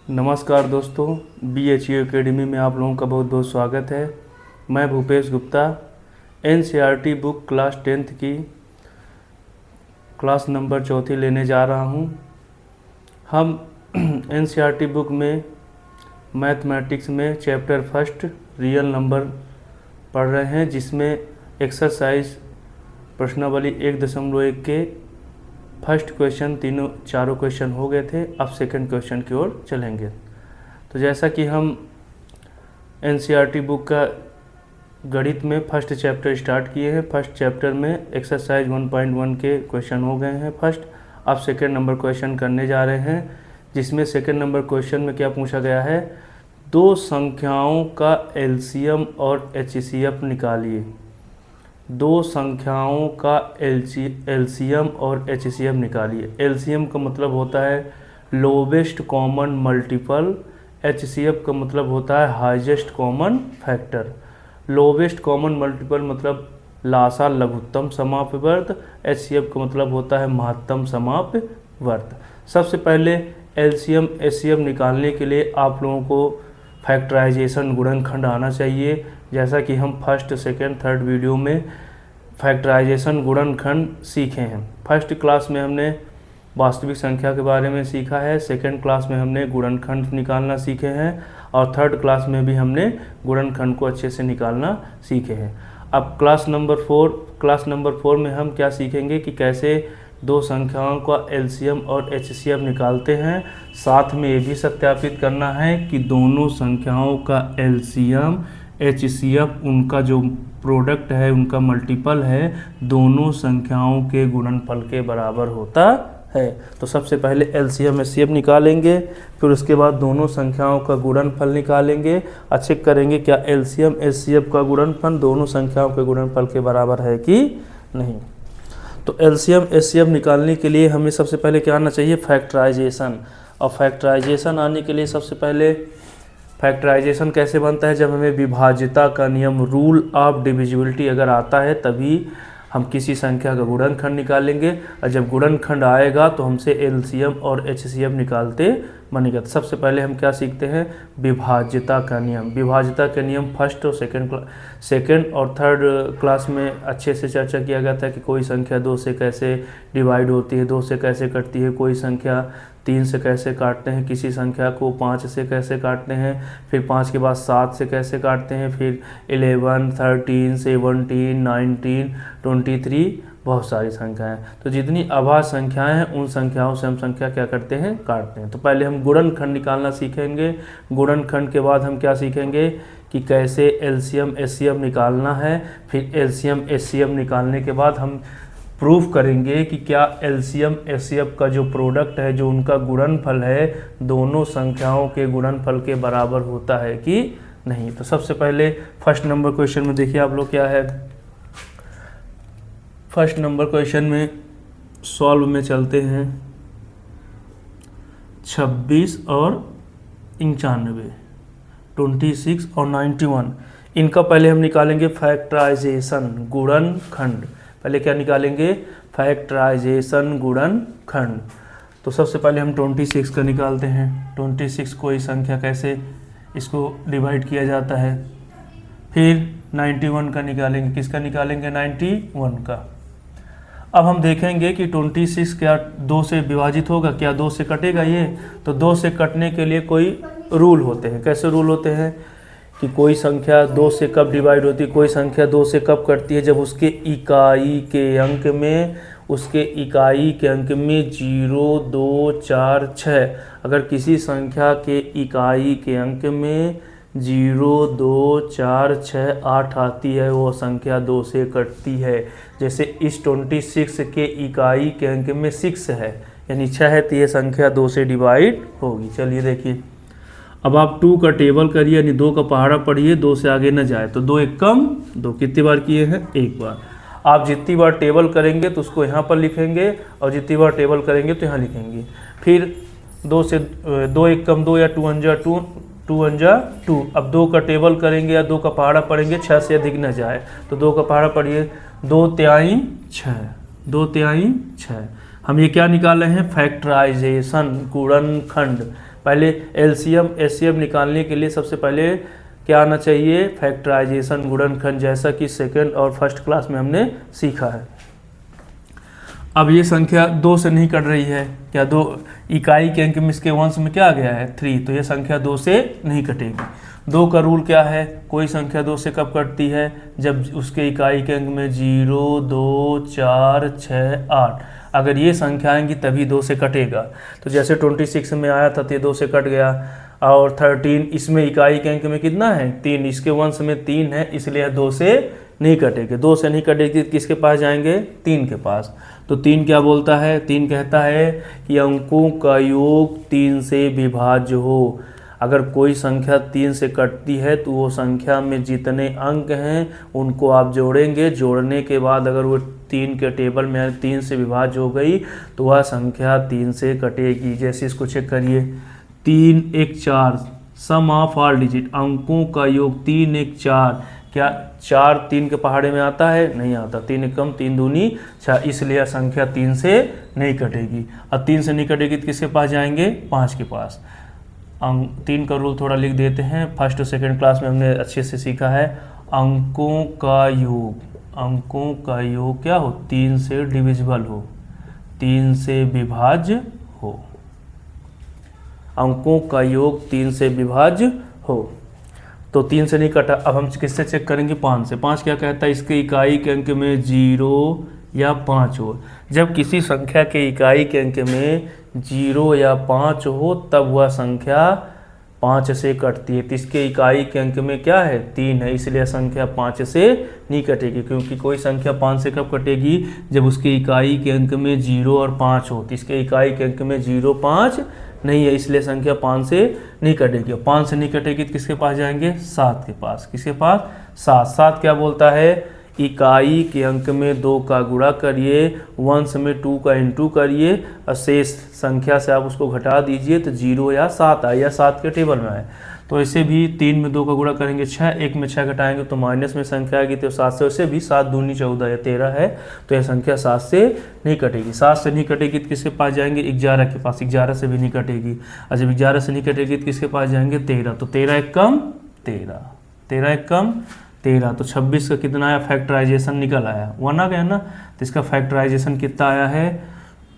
नमस्कार दोस्तों, BHU academy में आप लोगों का बहुत बहुत स्वागत है। मैं Bhupesh Gupta NCERT book class 10th की क्लास नंबर 4 लेने जा रहा हूं। हम NCERT बुक में मैथमेटिक्स में चैप्टर फर्स्ट रियल नंबर पढ़ रहे हैं, जिसमें एक्सरसाइज प्रश्नावली 1.1 के फर्स्ट क्वेश्चन चारों क्वेश्चन हो गए थे। अब सेकंड क्वेश्चन की ओर चलेंगे। तो जैसा कि हम NCERT बुक का गणित में फर्स्ट चैप्टर स्टार्ट किए हैं, फर्स्ट चैप्टर में एक्सरसाइज 1.1 के क्वेश्चन हो गए हैं फर्स्ट। अब सेकंड नंबर क्वेश्चन करने जा रहे हैं, जिसमें सेकंड नंबर क्वेश्चन में क्या पूछा गया है, दो संख्याओं का LCM और HCF निकालिए। दो संख्याओं का LCM और HCF निकालिए। LCM का मतलब होता है लोवेस्ट कॉमन मल्टीपल, HCF का मतलब होता है highest common factor. Lowest common multiple मतलब लासा लघुत्तम समापवर्त, HCF का मतलब होता है महत्तम समापवर्त। सबसे पहले LCM HCF निकालने के लिए आप लोगों को फैक्टराइजेशन गुणनखंड आना चाहिए। जैसा कि हम फर्स्ट सेकेंड थर्ड वीडियो में फैक्टराइजेशन गुणनखंड सीखे हैं। फर्स्ट क्लास में हमने वास्तविक संख्या के बारे में सीखा है, सेकेंड क्लास में हमने गुणनखंड निकालना सीखे हैं, और थर्ड क्लास में भी हमने गुणनखंड को अच्छे से निकालना सीखे हैं। अब क्लास नंबर 4 में हम क्या सीखेंगे कि कैसे दो संख्याओं का LCM और HCF निकालते हैं। साथ में ये भी सत्यापित करना है कि दोनों संख्याओं का LCM HCF उनका जो प्रोडक्ट है, उनका मल्टीपल है, दोनों संख्याओं के गुणनफल के बराबर होता है। तो सबसे पहले LCM HCF निकालेंगे, फिर उसके बाद दोनों संख्याओं का गुणनफल निकालेंगे और चेक करेंगे क्या LCM HCF का गुणनफल दोनों संख्याओं के गुणनफल के बराबर है कि नहीं। तो LCM HCF निकालने के लिए हमें सबसे पहले क्या आना चाहिए, फैक्टराइजेशन। और फैक्टराइजेशन आने के लिए सबसे पहले फैक्टराइजेशन कैसे बनता है, जब हमें विभाज्यता का नियम रूल ऑफ डिविजिबिलिटी अगर आता है तभी हम किसी संख्या का गुणनखंड निकालेंगे, और जब गुणनखंड आएगा तो हमसे LCM और HCF निकालते बनेगा। तो सबसे पहले हम क्या सीखते हैं, विभाज्यता का नियम। विभाज्यता का नियम फर्स्ट और सेकंड और थर्ड क्लास में अच्छे से चर्चा किया गया था कि कोई संख्या 2 से कैसे डिवाइड होती है, 2 से कैसे कटती है, कोई संख्या 3 से कैसे काटते हैं, किसी संख्या को 5 से कैसे काटते हैं, फिर 5 के बाद 7 से कैसे काटते हैं, फिर 11, 13, 17, 19, 23, बहुत सारी संख्याएं। तो जितनी अभाज्य संख्याएं हैं उन संख्याओं से हम संख्या क्या करते हैं, काटते हैं। तो पहले हम गुणनखंड निकालना सीखेंगे। गुणनखंड के बाद हम क्या सीखेंगे कि कैसे LCM HCF निकालना है। फिर LCM HCF निकालने के बाद हम प्रूफ करेंगे कि क्या LCM HCF का जो प्रोडक्ट है, जो उनका गुणनफल है, दोनों संख्याओं के गुणनफल के बराबर होता है कि नहीं। तो सबसे पहले फर्स्ट नंबर क्वेश्चन में देखिए आप लोग क्या है। फर्स्ट नंबर क्वेश्चन में सॉल्व में चलते हैं। 26 और 95, 26 और 91, इनका पहले हम निकालेंगे फैक्टराइजेशन गुणनखंड। पहले क्या निकालेंगे, फैक्टराइजेशन गुणनखंड। तो सबसे पहले हम 26 का निकालते हैं। 26 कोई संख्या कैसे इसको डिवाइड किया जाता है। फिर 91 का निकालेंगे। किसका निकालेंगे, 91 का। अब हम देखेंगे कि 26 क्या 2 से विभाजित होगा, क्या 2 से कटेगा ये। तो 2 से कटने के लिए कोई रूल होते हैं। कैसे रूल होते हैं कि कोई संख्या 2 से कब डिवाइड होती है, कोई संख्या 2 से कब कटती है, जब उसके इकाई के अंक में 0, 2, 4, 6 अगर किसी संख्या के इकाई के अंक में 0, 2, 4, 6, 8 आती है, वो संख्या 2 से कटती है। जैसे इस 26 के इकाई के अंक में 6 है, यानी 6 है, तो ये संख्या 2 से डिवाइड होगी। चलिए देखिए, अब आप 2 का टेबल करिए, यानी 2 का पहाड़ा पढ़िए, 2 से आगे न जाए। तो 2 एक कम 2 कितनी बार किए हैं, एक बार। आप जितनी बार टेबल करेंगे तो उसको यहाँ पर लिखेंगे, और जितनी बार टेबल करेंगे तो यहाँ लिखेंगे। फिर 2 से 2 एक कम 2, या 2 अंजा 2, 2 अंजा 2। अब 2 का टेबल करेंगे या 2 का पहाड़ा पढ़ेंगे, 6 से अधिक न जाए। तो 2 का पहाड़ा पढ़िए, 2 तिहाई 6, 2 तिहाई 6। हम ये क्या निकाल रहे हैं, फैक्टराइजेशन गुणनखंड। पहले एलसीएम एचसीएफ निकालने के लिए सबसे पहले क्या आना चाहिए, फैक्टराइजेशन, गुणनखंड, जैसा कि सेकंड और फर्स्ट क्लास में हमने सीखा है। अब ये संख्या 2 से नहीं कट रही है, क्या 2 इकाई के अंक में इसके वंश में क्या आ गया है 3, तो ये संख्या 2 से नहीं कटेगी। 2 का रूल क्या है, कोई संख्या 2 से कब कटती है, जब उसके इकाई के अंक में 0, 2, 4, 6, 8 अगर ये संख्या आएंगी तभी 2 से कटेगा। तो जैसे 26 में आया था तो ये 2 से कट गया, और 13 इसमें इकाई के अंक में कितना है 3, इसके वंश में 3 है, इसलिए 2 से नहीं कटेगी। 2 से नहीं कटेगी किसके पास जाएंगे, 3 के पास। तो 3 क्या बोलता है, 3 कहता है कि अंकों का योग 3 से विभाज्य हो। अगर कोई संख्या 3 से कटती है तो वो संख्या में जितने अंक हैं उनको आप जोड़ेंगे, जोड़ने के बाद अगर वो 3 के टेबल में 3 से विभाज्य हो गई तो वह संख्या 3 से कटेगी। जैसे इसको चेक करिए, 3 1 4 सम ऑफ ऑल डिजिट, अंकों का योग 3 1 4, क्या 4 3 के पहाड़े में आता है, नहीं आता। 3 एकम 3 दूनी 6, इसलिए संख्या 3 से नहीं कटेगी। अब 3 से नहीं कटेगी तो किसके पास जाएंगे, 5 के पास। 3 का रूल थोड़ा लिख देते हैं, फर्स्ट और सेकेंड क्लास में हमने अच्छे से सीखा है। अंकों का योग, अंकों का योग क्या हो, 3 से डिविजिबल हो, 3 से विभाज्य हो। अंकों का योग 3 से विभाज्य हो, तो 3 से नहीं कटा। अब हम किससे चेक करेंगे, 5 से। 5 क्या कहता है, इसके इकाई के अंक में 0 या 5 हो। जब किसी संख्या के इकाई के अंक में 0 या 5 हो तब वह संख्या 5 से कटती है। तो इसके इकाई के अंक में क्या है, 3 है, इसलिए संख्या 5 से नहीं कटेगी। क्योंकि कोई संख्या 5 से कब कटेगी, जब उसके इकाई के अंक में 0 और 5 हो। तो इसके इकाई के अंक में 0 5 नहीं है, इसलिए संख्या 5 से नहीं कटेगी। 5 से नहीं कटेगी तो किसके पास जाएंगे, 7 के पास। किसके पास, 7। 7 क्या बोलता है, इकाई के अंक में 2 का गुणा करिए, वंश में 2 का इंटू करिए, और शेष संख्या से आप उसको घटा दीजिए तो 0 या 7 आए, या 7 के टेबल में आए। तो ऐसे भी 3 में 2 का गुणा करेंगे 6, 1 में 6 घटाएंगे तो माइनस में संख्या आएगी, तो 7 से वैसे भी 7 दूनी 14 या 13 है, तो यह संख्या 7 से नहीं कटेगी। 7 से नहीं कटेगी तो किसके पास जाएंगे, 11 के पास। 11 से भी नहीं कटेगी। और जब 11 से नहीं कटेगी तो किसके पास जाएंगे, 13। तो 13 एक कम 13, 13 एक कम 13, तो 26 का कितना आया, फैक्टराइजेशन निकल आया, 1 आ गया ना। तो इसका फैक्टराइजेशन कितना आया है,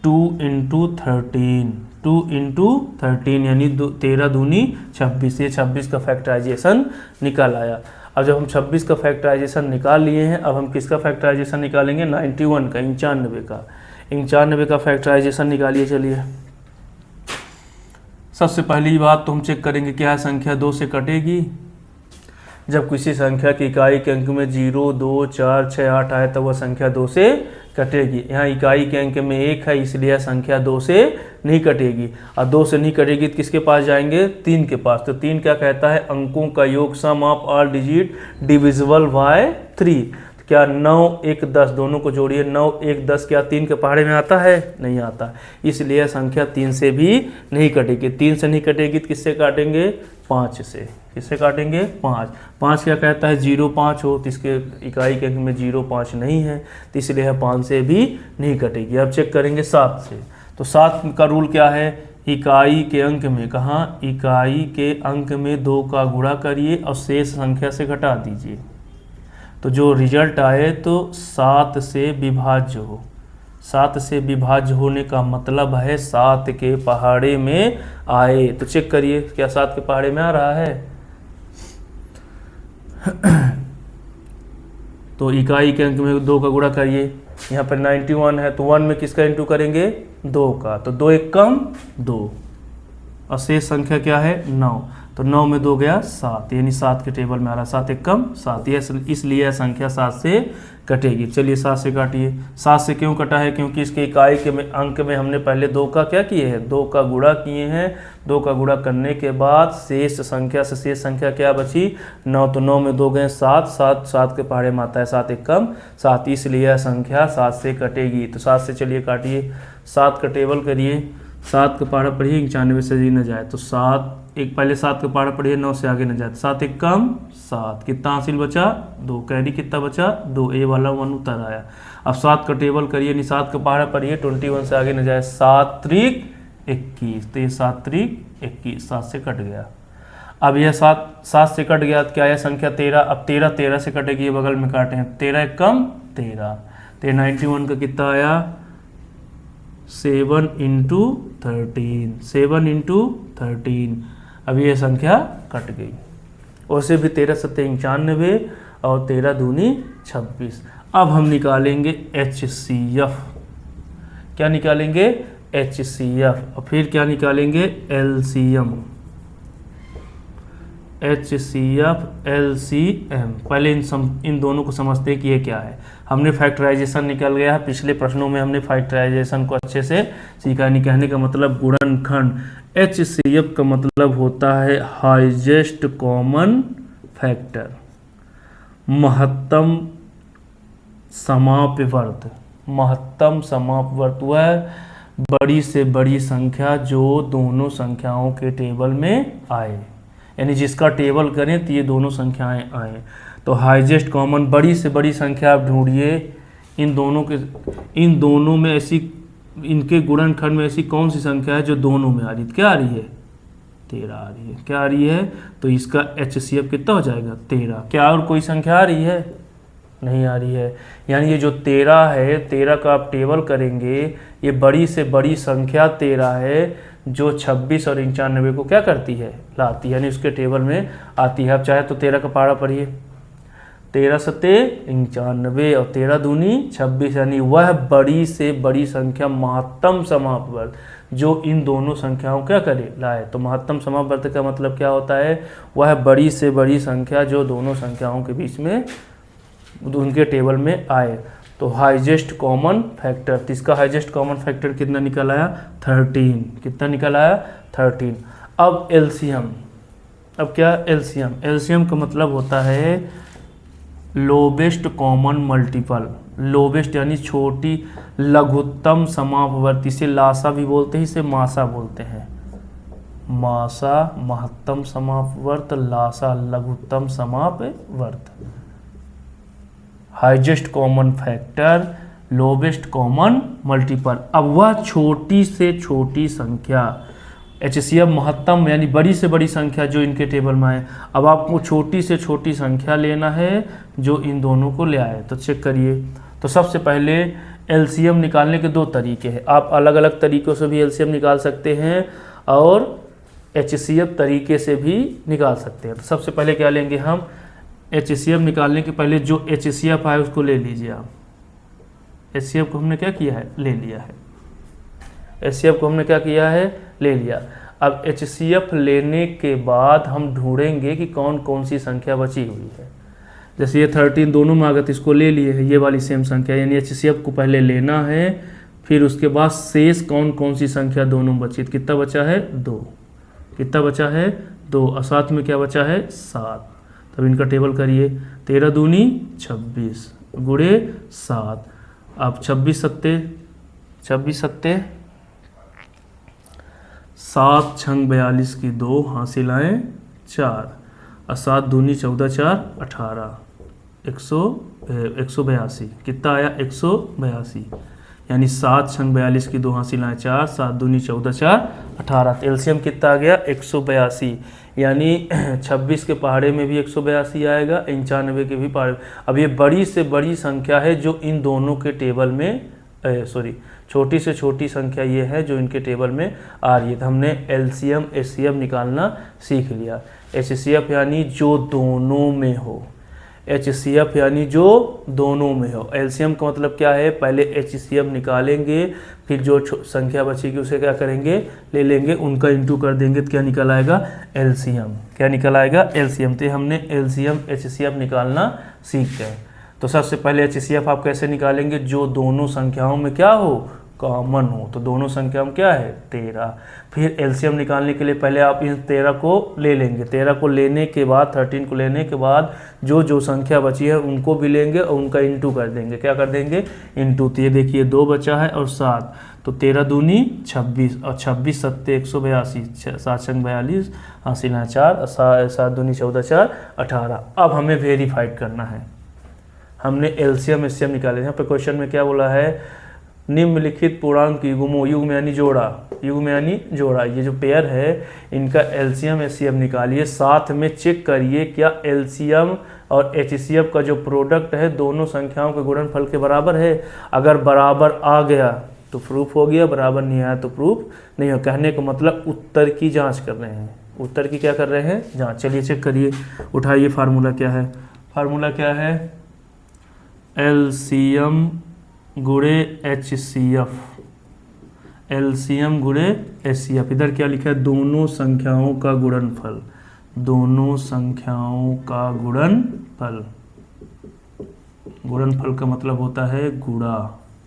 2 × 13, 2 × 13 यानी 13 दूनी 26। ये 26 का फैक्टराइजेशन निकल आया। अब जब हम 26 का फैक्टराइजेशन निकाल लिए हैं, अब हम किसका फैक्टराइजेशन निकालेंगे, 91 का, 95 का। 95 का फैक्टराइजेशन निकालिए। चलिए, सबसे पहली बात तो हम चेक करेंगे क्या संख्या 2 से कटेगी। जब किसी संख्या की इकाई के अंक में 0, 2, 4, 6, 8 आए तब वह संख्या 2 से कटेगी। यहाँ इकाई के अंक में 1 है, इसलिए यह संख्या 2 से नहीं कटेगी। और 2 से नहीं कटेगी तो किसके पास जाएंगे, 3 के पास। तो 3 क्या कहता है, अंकों का योग sum of all digit divisible by 3। क्या 9 1 10 दोनों को जोड़िए, 9 1 10 क्या 3 के पहाड़े में आता है, नहीं आता, इसलिए संख्या 3 से भी नहीं कटेगी। 3 से नहीं कटेगी तो किससे काटेंगे, 5 से। किससे काटेंगे, 5। 5 क्या कहता है, 0 5 हो, तो इसके इकाई के अंक में 0 5 नहीं है, तो इसलिए यह 5 से भी नहीं कटेगी। अब चेक करेंगे 7 से। तो 7 का रूल क्या है, इकाई के अंक में, कहाँ, इकाई के अंक में 2 का गुणा करिए और शेष संख्या से घटा दीजिए, तो जो रिजल्ट आए तो 7 से विभाज्य हो। 7 से विभाज्य होने का मतलब है 7 के पहाड़े में आए। तो चेक करिए क्या 7 के पहाड़े में आ रहा है। तो इकाई के अंक में 2 का गुणा करिए, यहाँ पर 91 है तो 1 में किसका इंटू करेंगे, 2 का। तो 2 एक कम 2, और शेष संख्या क्या है, 9। तो 9 में 2 गया 7, यानी 7 के टेबल में आ रहा है। 7 एक कम 7, इसलिए यह संख्या 7 से कटेगी। चलिए 7 से काटिए। 7 से क्यों कटा है, क्योंकि इसके इकाई के अंक में हमने पहले 2 का क्या किए हैं, 2 का गुणा किए हैं। 2 का गुणा करने के बाद शेष संख्या से शेष संख्या क्या बची, 9। तो 9 में 2 गए 7, 7 के पहाड़े में आता है 7 एक कम 7, इसलिए यह संख्या 7 से कटेगी। तो 7 से चलिए काटिए, 7 का टेबल करिए, 7 का पहाड़ा पढ़िए, 95 से ही न जाए तो 7 एक, पहले 7 का पहाड़ा पढ़िए, 9 से आगे न जाए। 7 एक कम 7, कितना हासिल बचा, 2, कैरी कितना बचा 2, ए वाला 1 उतर आया। अब 7 का टेबल करिए, नहीं 7 का पहाड़ा पढ़िए, 21 से आगे न जाए, 7 3 21, तो ये 7 3 21, 7 से कट गया। अब यह 7 से कट गया तो क्या आया संख्या 13। अब 13 से कटेगी, ये बगल में काटे हैं, 13 एक कम 13, तो 91 का कितना आया 7 इंटू 13, 7 इंटू 13। अब ये संख्या कट गई। वैसे भी 13 सत्ते 91 और 13 दूनी 26। अब हम निकालेंगे HCF। क्या निकालेंगे HCF, और फिर क्या निकालेंगे LCM। HCF LCM। पहले इन दोनों को समझते हैं कि ये क्या है। हमने फैक्टराइजेशन निकल गया है, पिछले प्रश्नों में हमने फैक्टराइजेशन को अच्छे से सीखा। नहीं कहने का मतलब गुणनखंड। HCF का मतलब होता है हाईएस्ट कॉमन फैक्टर, महत्तम समापवर्त। महत्तम समापवर्त वह बड़ी से बड़ी संख्या जो दोनों संख्याओं के टेबल में आए, यानी जिसका टेबल करें तो ये दोनों संख्याएं आए। तो हाईएस्ट कॉमन बड़ी से बड़ी संख्या आप ढूंढिए इन दोनों में ऐसी, इनके गुणनखंड में ऐसी कौन सी संख्या है जो दोनों में आ रही है। क्या आ रही है 13 आ रही है। क्या आ रही है, तो इसका HCF कितना हो जाएगा 13। क्या और कोई संख्या आ रही है, नहीं आ रही है। यानी ये जो 13 है, 13 का आप टेबल करेंगे, ये बड़ी से बड़ी संख्या 13 है जो 26 और 95 को क्या करती है, लाती है, यानी उसके टेबल में आती है। आप चाहे तो 13 का पहाड़ा पढ़िए, 13 सत्ते 95 और 13 दूनी 26, यानी वह बड़ी से बड़ी संख्या महत्तम समापवर्त जो इन दोनों संख्याओं क्या करे लाए। तो महत्तम समापवर्त का मतलब क्या होता है, वह बड़ी से बड़ी संख्या जो दोनों संख्याओं के बीच में उनके टेबल में आए। तो हाईएस्ट कॉमन फैक्टर, तो इसका हाईएस्ट कॉमन फैक्टर कितना निकल आया 13। कितना निकल आया 13। अब LCM। अब क्या LCM, LCM का मतलब होता है लोवेस्ट कॉमन मल्टीपल। लोवेस्ट यानी छोटी, लघुत्तम समापवर्त, इसे लासा भी बोलते हैं, इसे मासा बोलते हैं। मासा महत्तम समापवर्त, लासा लघुत्तम समापवर्त। Highest common factor, lowest common multiple. अब वह छोटी से छोटी संख्या, HCF महत्तम यानी बड़ी से बड़ी संख्या जो इनके टेबल में आए। अब आपको छोटी से छोटी संख्या लेना है जो इन दोनों को ले आए। तो चेक करिए, तो सबसे पहले LCM निकालने के दो तरीके हैं। आप अलग अलग तरीक़ों से भी LCM निकाल सकते हैं और HCF तरीके से भी निकाल सकते हैं। तो सबसे पहले क्या लेंगे हम, HCF निकालने के पहले जो HCF आए उसको ले लीजिए आप। HCF को हमने क्या किया है, ले लिया है। HCF को हमने क्या किया है, ले लिया। अब HCF लेने के बाद हम ढूंढेंगे कि कौन कौन सी संख्या बची हुई है। जैसे ये 13 दोनों में आगत, इसको ले लिए है, ये वाली सेम संख्या, यानी HCF को पहले लेना है, फिर उसके बाद शेष कौन कौन सी संख्या दोनों बची। कितना बचा है 2। कितना बचा है 2, और साथ में क्या बचा है 7। तब इनका टेबल करिए, 13 दूनी 26 गुणे 7। अब 26 सत्ते 7 छंग 42 की 2 हासिल आए 4, और 7 दूनी 14 4 18, 182। कितना आया 182, यानी 7 छंग 42 की 2 हासिल आए 4, 7 दूनी 14 4 18। LCM कितना आ गया 182, यानी 26 के पहाड़े में भी 182 आएगा, 95 के भी पहाड़े। अब ये बड़ी से बड़ी संख्या है जो इन दोनों के टेबल में छोटी से छोटी संख्या ये है जो इनके टेबल में आ रही है। तो हमने LCM HCF निकालना सीख लिया। HCF यानी जो दोनों में हो, HCF यानी जो दोनों में हो। LCM का मतलब क्या है, पहले HCF निकालेंगे, फिर जो संख्या बचेगी उसे क्या करेंगे, ले लेंगे, उनका इंटू कर देंगे, तो क्या निकल आएगा LCM। क्या निकल आएगा LCM। तो हमने LCM HCF निकालना सीख गए। तो सबसे पहले HCF आप कैसे निकालेंगे, जो दोनों संख्याओं में क्या हो, कॉमन हो। तो दोनों संख्या में क्या है 13। फिर LCM निकालने के लिए पहले आप इन 13 को ले लेंगे। 13 को लेने के बाद, 13 को लेने के बाद जो जो संख्या बची है उनको भी लेंगे और उनका इंटू कर देंगे। क्या कर देंगे, इंटू। तो ये देखिए 2 बचा है और 7, तो 13 दूनी 26 और 26 सत्ते 182, 7 छंग 42 हासिल है 4, 7 दूनी 14 4 18। अब हमें वेरीफाइड करना है। हमने LCM HCF निकाले। यहाँ पे क्वेश्चन में क्या बोला है, निम्नलिखित पूर्णांक युग्मों, युग्म यानी जोड़ा, युग्म यानी जोड़ा, ये जो पेयर है इनका एलसीएम एचसीएफ निकालिए, साथ में चेक करिए क्या एलसीएम और एचसीएफ का जो प्रोडक्ट है दोनों संख्याओं के गुणनफल के बराबर है। अगर बराबर आ गया तो प्रूफ हो गया, बराबर नहीं आया तो प्रूफ नहीं हो। कहने का मतलब उत्तर की जांच कर रहे हैं, उत्तर की क्या कर रहे हैं, जांच। चलिए चेक करिए, उठाइए, फार्मूला क्या है, फार्मूला क्या है, एलसीएम गुणे एचसीएफ, एलसीएम गुणे एचसीएफ। इधर क्या लिखा है, दोनों संख्याओं का गुणनफल, दोनों संख्याओं का गुणनफल, गुणनफल का मतलब होता है गुणा,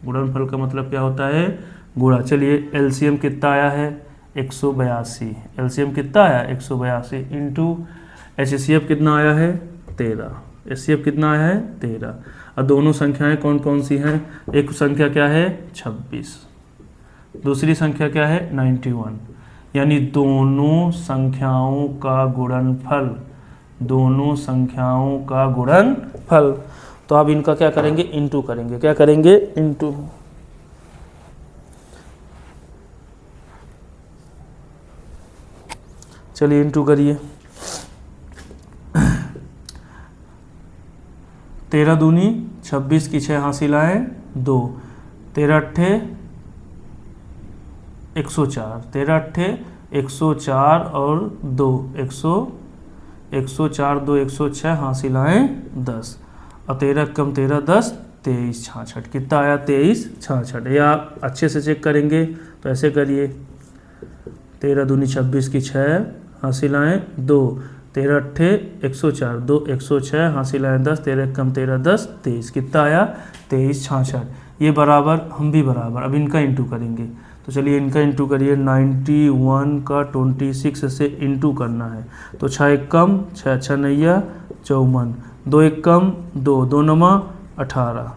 गुणनफल का मतलब क्या होता है, गुणा। चलिए एलसीएम कितना आया है 182, एलसीएम कितना आया 182 इंटू एचसीएफ कितना आया है 13, एचसीएफ कितना आया है 13। और दोनों संख्याएं कौन कौन सी हैं, एक संख्या क्या है 26, दूसरी संख्या क्या है 91, यानी दोनों संख्याओं का गुणनफल, दोनों संख्याओं का गुणनफल। तो आप इनका क्या करेंगे, इंटू करेंगे, क्या करेंगे, इंटू। चलिए इंटू करिए, 13 दूनी 26 की 6 हासिल आए 2, 13 अट्ठे 104, 13 अट्ठे 104 और 2 104 2 106 हासिल आए 10, और 13 कम 13 10 23 66, कितना आया 23 66। या अच्छे से चेक करेंगे तो ऐसे करिए, 13 दूनी 26 की 6 हासिल आए 2, 13 अट्ठे 104 2 106 हासिल आए 10, 13 कम 13 10 23, कितना आया 23 66। ये बराबर, हम भी बराबर। अब इनका इंटू करेंगे, तो चलिए इनका इंटू करिए, 91 का 26 से इंटू करना है, तो 6 एक कम 6 6 नैया 54, 2 एक कम 2 2 नमा 18,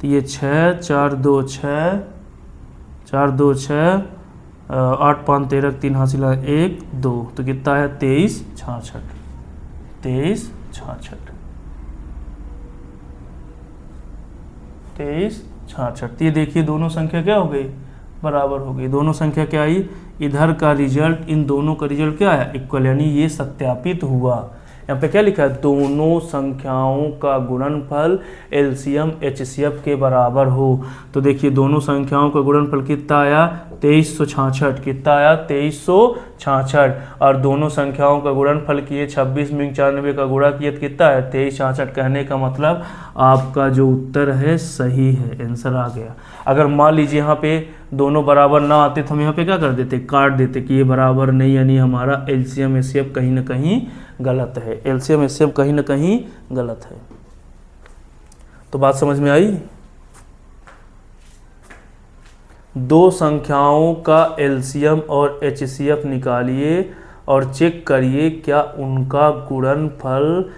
तो ये 6 4 2 6 4 2 6 8 5 13 3 हासिल है 1 2, तो कितना है 23 66, 23 66, 23 66। ये देखिए दोनों संख्या क्या हो गई, बराबर हो गई। दोनों संख्या क्या आई, इधर का रिजल्ट इन दोनों का रिजल्ट क्या है, इक्वल, यानी ये सत्यापित हुआ। यहाँ पे क्या लिखा है, दोनों संख्याओं का गुणनफल एलसीएम एचसीएफ के बराबर हो। तो देखिए दोनों संख्याओं का गुणनफल कितना आया 2366, कितना आया 2366, और दोनों संख्याओं का गुणनफल किए 26 में 94 का गुणा किए तो कितना है 2366। कहने का मतलब आपका जो उत्तर है सही है, आंसर आ गया। अगर मान लीजिए यहाँ पे दोनों बराबर ना आते तो हम यहाँ पे क्या कर देते, काट देते कि ये बराबर नहीं, यानी हमारा एलसीएम एचसीएफ कहीं ना कहीं गलत है, एलसीएम एचसीएफ कहीं ना कहीं गलत है। तो बात समझ में आई। दो संख्याओं का एलसीएम और एचसीएफ निकालिए और चेक करिए क्या उनका गुणनफल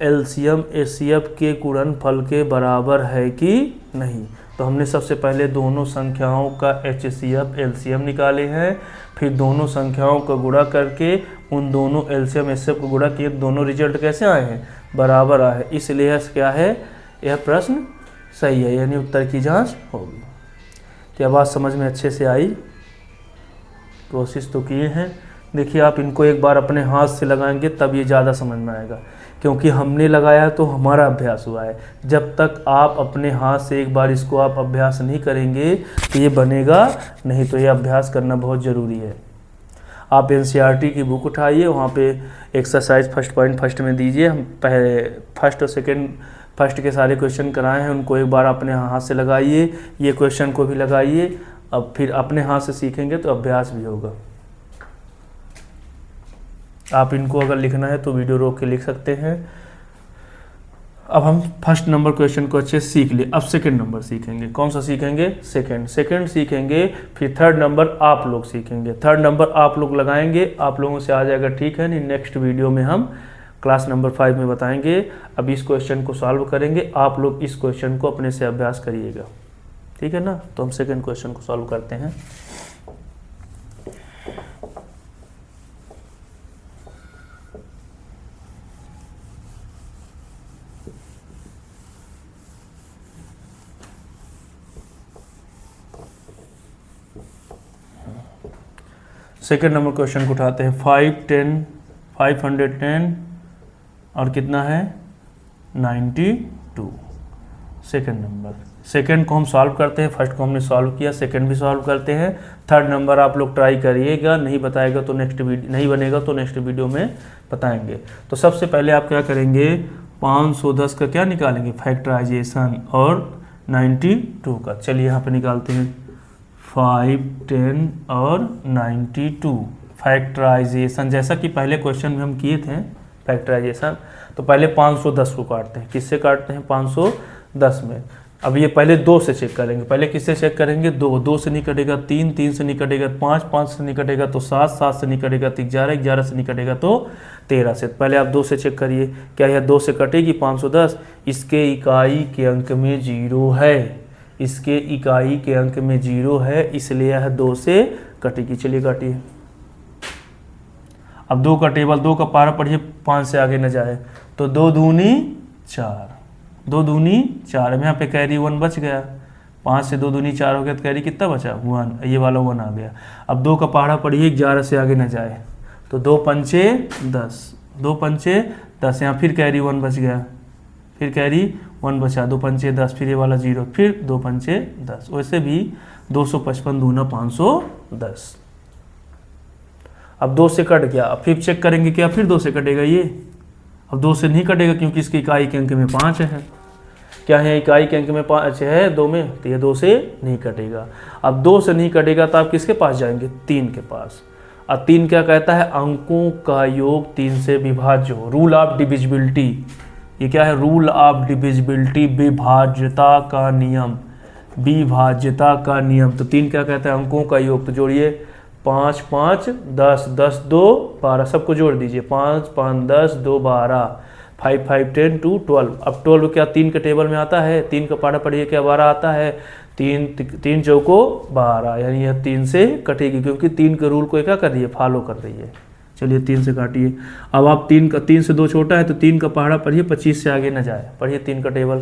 एलसीएम एचसीएफ के गुणनफल के बराबर है कि नहीं। तो हमने सबसे पहले दोनों संख्याओं का एचसीएफ एलसीएम निकाले हैं, फिर दोनों संख्याओं का गुणा करके उन दोनों एलसीएम एचसीएफ को गुणा किए, दोनों रिजल्ट कैसे आए हैं, बराबर आए। इसलिए क्या है, यह प्रश्न सही है, यानी उत्तर की जांच होगी। क्या बात समझ में अच्छे से आई, कोशिश तो किए हैं। देखिए आप इनको एक बार अपने हाथ से लगाएंगे तब ये ज़्यादा समझ में आएगा, क्योंकि हमने लगाया तो हमारा अभ्यास हुआ है। जब तक आप अपने हाथ से एक बार इसको आप अभ्यास नहीं करेंगे तो ये बनेगा नहीं, तो ये अभ्यास करना बहुत ज़रूरी है। आप एनसीईआरटी की बुक उठाइए, वहाँ पे एक्सरसाइज फर्स्ट पॉइंट फर्स्ट में दीजिए। हम पहले फर्स्ट और सेकेंड फर्स्ट के सारे क्वेश्चन कराए हैं, उनको एक बार अपने हाथ से लगाइए, ये क्वेश्चन को भी लगाइए। अब फिर अपने हाथ से सीखेंगे तो अभ्यास भी होगा। आप इनको अगर लिखना है तो वीडियो रोक के लिख सकते हैं। अब हम फर्स्ट नंबर क्वेश्चन को अच्छे से सीख लिए, अब सेकंड नंबर सीखेंगे। कौन सा सीखेंगे, सेकंड सीखेंगे, फिर थर्ड नंबर आप लोग सीखेंगे। थर्ड नंबर आप लोग लगाएंगे, आप लोगों से आ जाएगा, ठीक है। नहीं, नेक्स्ट वीडियो में हम क्लास नंबर 5 में बताएंगे। अब इस क्वेश्चन को सॉल्व करेंगे, आप लोग इस क्वेश्चन को अपने से अभ्यास करिएगा, ठीक है ना। तो हम सेकंड क्वेश्चन को सॉल्व करते हैं। सेकेंड नंबर क्वेश्चन को उठाते हैं। 510 और कितना है 92। सेकेंड नंबर, सेकेंड को हम सॉल्व करते हैं, फर्स्ट को हमने सॉल्व किया, सेकेंड भी सॉल्व करते हैं। थर्ड नंबर आप लोग ट्राई करिएगा, नहीं बताएगा तो नेक्स्ट वीडियो, नहीं बनेगा तो नेक्स्ट वीडियो में बताएंगे। तो सबसे पहले आप क्या करेंगे, 510 का क्या निकालेंगे फैक्टराइजेशन और 92 का। चलिए यहाँ पे निकालते हैं 5, 10 और 92 फैक्टराइजेशन। जैसा कि पहले क्वेश्चन में हम किए थे फैक्टराइजेशन, तो पहले 510 को काटते हैं। किससे काटते हैं 510 में। अब ये पहले 2 से चेक करेंगे। पहले किससे चेक करेंगे 2 से नहीं कटेगा 3 से नहीं कटेगा 5 से नहीं कटेगा तो 7 से नहीं कटेगा तो 11 से नहीं कटेगा तो 13 से। पहले आप 2 से चेक करिए, क्या यह 2 से कटेगी 510। इसके इकाई के अंक में 0 है, इसके इकाई के अंक में 0 है, इसलिए यह 2 से कटेगी। चलिए काटिए। अब 2 का टेबल, 2 का पारा पढ़िए, 5 से आगे न जाए, तो 2 दूनी 4, 2 दूनी 4। अब यहाँ पे कैरी 1 बच गया, 5 से 2 दूनी 4 हो गया तो कैरी कितना बचा 1, ये वाला 1 आ गया। अब 2 का पहाड़ा पढ़िए, 11 से आगे न जाए, तो 2 पंचे 10, 2 पंचे 10, यहाँ फिर कैरी 1 बच गया, फिर कैरी 1 बचा, 2 पंचे 10, फिर ये वाला 0, फिर 2 पंचे 10। वैसे भी 255 दूना 510। अब 2 से कट गया, अब फिर चेक करेंगे क्या फिर 2 से कटेगा ये। अब 2 से नहीं कटेगा क्योंकि इसकी इकाई के अंक में 5 है। क्या है इकाई के अंक में 5 है 2 में, तो ये 2 से नहीं कटेगा। अब 2 से नहीं कटेगा तो आप किसके पास जाएंगे 3 के पास। अब 3 क्या कहता है, अंकों का योग 3 से विभाज्य हो। रूल ऑफ डिविजिबिलिटी, ये क्या है रूल ऑफ डिविजिबिलिटी, विभाज्यता का नियम, विभाज्यता का नियम। तो 3 क्या कहता है अंकों का योग, तो जोड़िए 5 5 10 10 2 12, सबको जोड़ दीजिए 5 5 10 2 12, 5 5 10 2 12। अब 12 क्या 3 के टेबल में आता है, 3 का पारा पढ़िए क्या 12 आता है, 3 चौको 12, यानी यह 3 से कटेगी क्योंकि 3 के रूल को क्या कर रही है फॉलो कर रही है। चलिए 3 से काटिए। अब आप 3 से 2 छोटा है तो 3 का पहाड़ा पढ़िए, 25 से आगे न जाए, पढ़िए 3 का टेबल,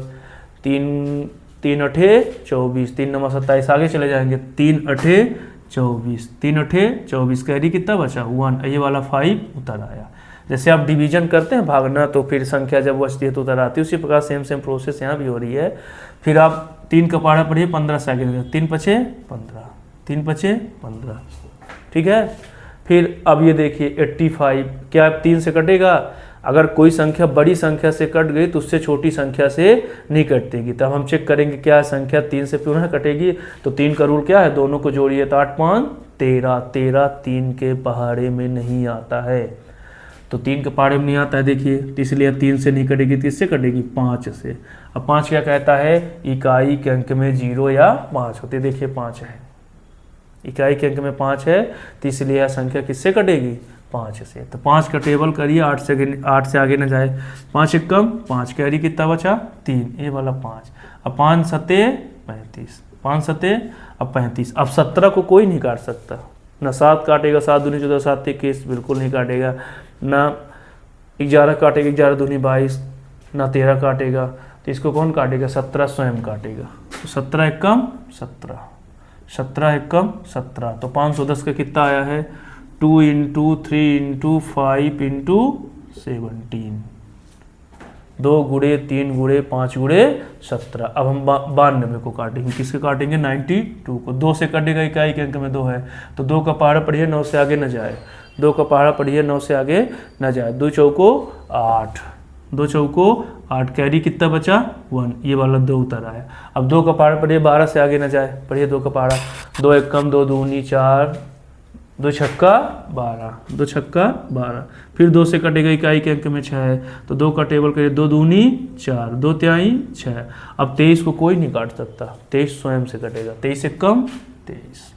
3 अठे 24, 3 नंबर 27, आगे चले जाएंगे 3 अठे 24, 3 अठे 24, कैरी कितना बचा 1, ये वाला 5 उतर आया। जैसे आप डिवीजन करते हैं भागना तो फिर संख्या जब बचती है तो उतर आती है, उसी प्रकार सेम प्रोसेस यहाँ भी हो रही है। फिर आप 3 का पहाड़ा पढ़िए 15 से आगे 3 पचे 15, 3 पचे 15, ठीक है। फिर अब ये देखिए 85, क्या 3 से कटेगा, अगर कोई संख्या बड़ी संख्या से कट गई तो उससे छोटी संख्या से नहीं कटेगी। तब हम चेक करेंगे क्या संख्या 3 से पुनः कटेगी, तो 3 का रूल क्या है, दोनों को जोड़िए तो 8 5 13, 13 3 के पहाड़े में नहीं आता है, तो 3 के पहाड़े में नहीं आता है देखिए, तो इसलिए 3 से नहीं कटेगी, किससे कटेगी 5 से। अब 5 क्या कहता है, इकाई के अंक में 0 या 5 होते, देखिए 5 है, इकाई के अंक में 5 है, तो इसलिए यह संख्या किससे कटेगी 5 से। तो 5 का टेबल करिए, 8 से आगे न जाए, 5 एक कम 5, कैरी कितना बचा 3, ये वाला 5। अब 5 सते 35, 5 सते अब 35। अब 17 को कोई नहीं काट सकता, ना 7 काटेगा, 7 दूनी 14, 7 21 बिल्कुल नहीं काटेगा, ना 11 काटेगा, 11 दूनी 22, ना 13 काटेगा, तो इसको कौन काटेगा 17 स्वयं काटेगा। तो 17 एक कम 17, 17 एक कम 17, तो 510 का कितना आया है 2 × 3 × 5 × 17, 2 गुणे 3 गुणे 5 गुणे 17। अब हम 92 को काटेंगे, किसके काटेंगे 92 को। 2 से कटेगा, इकाई के अंक में 2 है, तो 2 का पहाड़ा पढ़िए 9 से आगे न जाए, 2 का पहाड़ा पढ़िए 9 से आगे न जाए, 2 चौको 8, 2 चौको 8, कैरी कितना बचा 1, ये वाला 2 उतर आया। अब 2 का पहाड़ा पढ़िए 12 से आगे न जाए, पढ़िए 2 का पहाड़ा, 2 एक कम 2 दूनी 4, 2 छक्का 12, 2 छक्का 12, फिर 2 से कटेगा, इकाई के अंक में 6 है, तो 2 का टेबल करिए, 2 दूनी 4, 2 तिहाई 6। अब 23 को कोई नहीं काट सकता, 23 स्वयं से कटेगा, 23 से कम 23,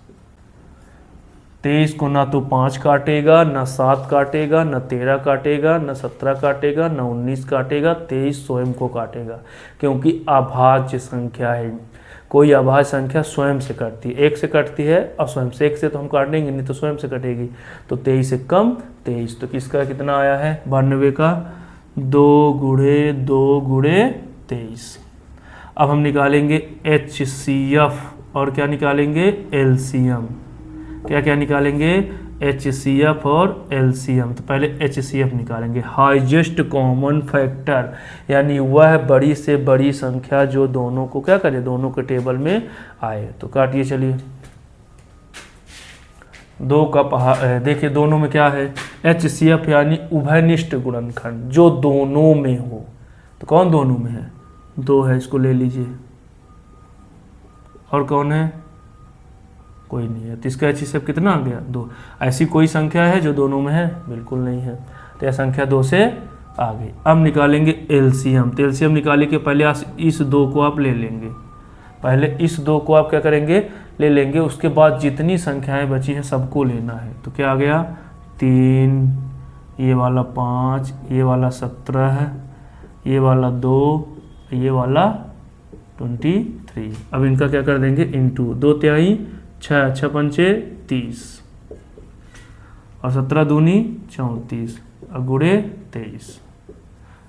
23 को ना तो 5 काटेगा, ना 7 काटेगा, ना 13 काटेगा, ना 17 काटेगा, ना 19 काटेगा, 23 स्वयं को काटेगा, क्योंकि अभाज्य संख्या है। कोई अभाज्य संख्या स्वयं से कटती है, 1 से कटती है और स्वयं से, 1 से तो हम काटेंगे नहीं, तो स्वयं से कटेगी, तो 23 से कम 23, तो किसका कितना आया है 92 का 2 गुणे 2 गुणे 23। अब हम निकालेंगे HCF और क्या निकालेंगे LCM, क्या क्या निकालेंगे HCF और LCM। तो पहले HCF निकालेंगे, हाईएस्ट कॉमन फैक्टर, यानी वह बड़ी से बड़ी संख्या जो दोनों को क्या करे, दोनों के टेबल में आए। तो काटिए चलिए, 2 का देखिए दोनों में क्या है, HCF यानी उभयनिष्ठ गुणनखंड जो दोनों में हो। तो कौन दोनों में है, 2 है, इसको ले लीजिए। और कौन है, कोई नहीं है, तो इसका HCF कितना आ गया, 2। ऐसी कोई संख्या है जो दोनों में है, बिल्कुल नहीं है, तो यह संख्या 2 से आ गई। अब निकालेंगे LCM। तो LCM निकाले के पहले इस 2 को आप ले लेंगे, पहले इस 2 को आप क्या करेंगे, ले लेंगे। उसके बाद जितनी संख्याएं बची हैं सबको लेना है। तो क्या आ गया, 3, ये वाला 5, ये वाला 17, ये वाला 2, ये वाला 23। अब इनका क्या कर देंगे, इंटू 2 तिहाई 6, 6 पंचे 30 और 17 दूनी 34 और गुणे 23।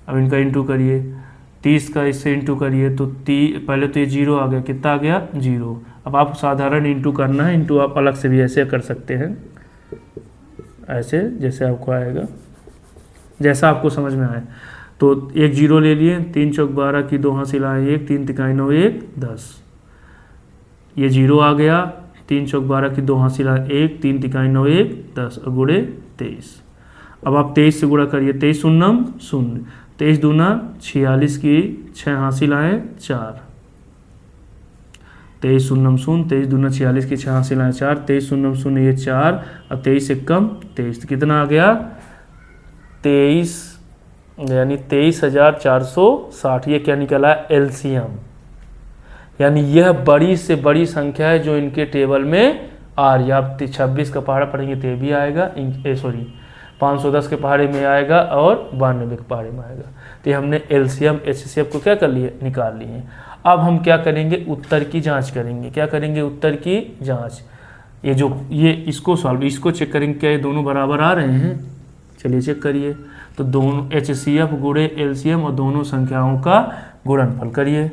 अब इनका इंटू करिए, 30 का इससे इंटू करिए तो पहले तो ये 0 आ गया, कितना आ गया, 0। अब आप साधारण इंटू करना है, इंटू आप अलग से भी ऐसे कर सकते हैं, ऐसे जैसे आपको आएगा, जैसा आपको समझ में आए। तो एक 0 ले लिए, 3 चौक 12 की 2 हासिल आए 1, 3 तिकाई 9 1 10, ये 0 आ गया, 3 चौक 12 की 2 हासिल आए 1, 3 तिकाई 9 1 10 और गुणे 23। अब आप 23 से गुणा करिए, 23 शून्यम 0, 23 दूना 46 की 6 हासिल आए 4, 23 शून्यम 0, 23 दूना 46 की 6 हासिल आए 4, 23 शून्यम 0 ये 4 और 23 एकम 23, तो कितना आ गया, 23, यानी 23,460। ये क्या निकला, LCM, यानी यह बड़ी से बड़ी संख्या है जो इनके टेबल में आ रही है। आप 26 का पहाड़ा पढ़ेंगे तो ये भी आएगा, 510 के पहाड़े में आएगा और 92 के पहाड़े में आएगा। तो ये हमने LCM HCF को क्या कर लिए, निकाल लिए हैं। अब हम क्या करेंगे, उत्तर की जांच करेंगे। क्या करेंगे, उत्तर की जांच। ये इसको सॉल्व, इसको चेक करेंगे क्या ये दोनों बराबर आ रहे हैं। चलिए चेक करिए। तो दोनों HCF गुणे LCM और दोनों संख्याओं का गुणनफल करिए।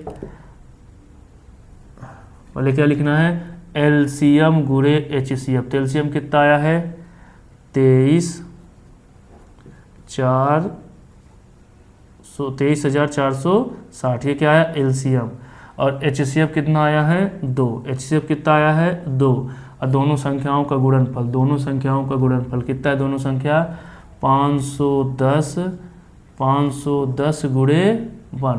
पहले क्या लिखना है, LCM गुणे HCF। तो LCM कितना आया है, 23,460। ये क्या आया, LCM। और HCF कितना आया है, 2। HCF कितना आया है, 2। और दोनों संख्याओं का गुणनफल, दोनों संख्याओं का गुणनफल कितना है, दोनों संख्या 510 गुणे 1।